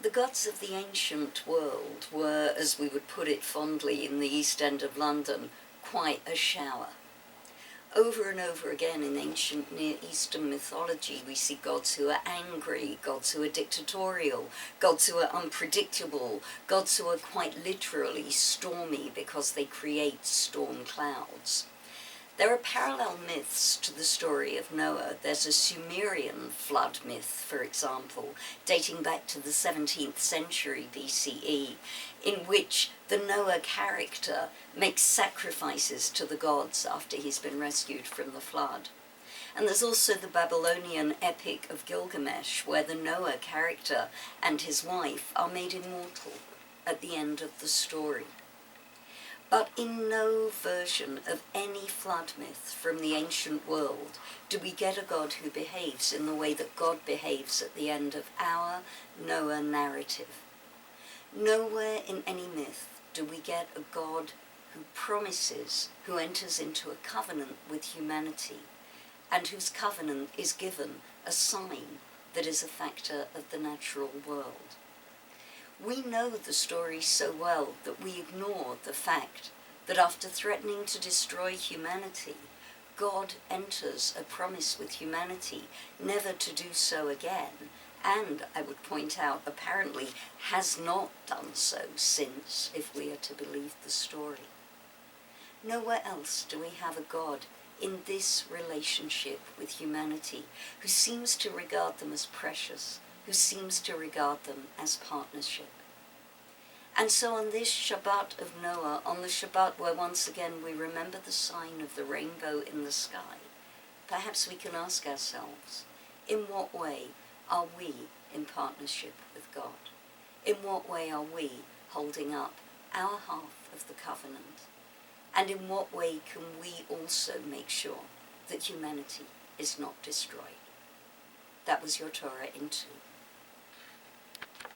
The gods of the ancient world were, as we would put it fondly in the East End of London, quite a shower. Over and over again in ancient Near Eastern mythology, we see gods who are angry, gods who are dictatorial, gods who are unpredictable, gods who are quite literally stormy because they create storm clouds. There are parallel myths to the story of Noah. There's a Sumerian flood myth, for example, dating back to the 17th century BCE, in which the Noah character makes sacrifices to the gods after he's been rescued from the flood. And there's also the Babylonian epic of Gilgamesh, where the Noah character and his wife are made immortal at the end of the story. But in no version of any flood myth from the ancient world do we get a God who behaves in the way that God behaves at the end of our Noah narrative. Nowhere in any myth do we get a God who promises, who enters into a covenant with humanity, and whose covenant is given a sign that is a factor of the natural world. We know the story so well that we ignore the fact that after threatening to destroy humanity, God enters a promise with humanity never to do so again, and, I would point out, apparently has not done so since, if we are to believe the story. Nowhere else do we have a God in this relationship with humanity who seems to regard them as precious, who seems to regard them as partnership. And so on this Shabbat of Noah, on the Shabbat where once again we remember the sign of the rainbow in the sky, perhaps we can ask ourselves, in what way are we in partnership with God? In what way are we holding up our half of the covenant? And in what way can we also make sure that humanity is not destroyed? That was your Torah in 2.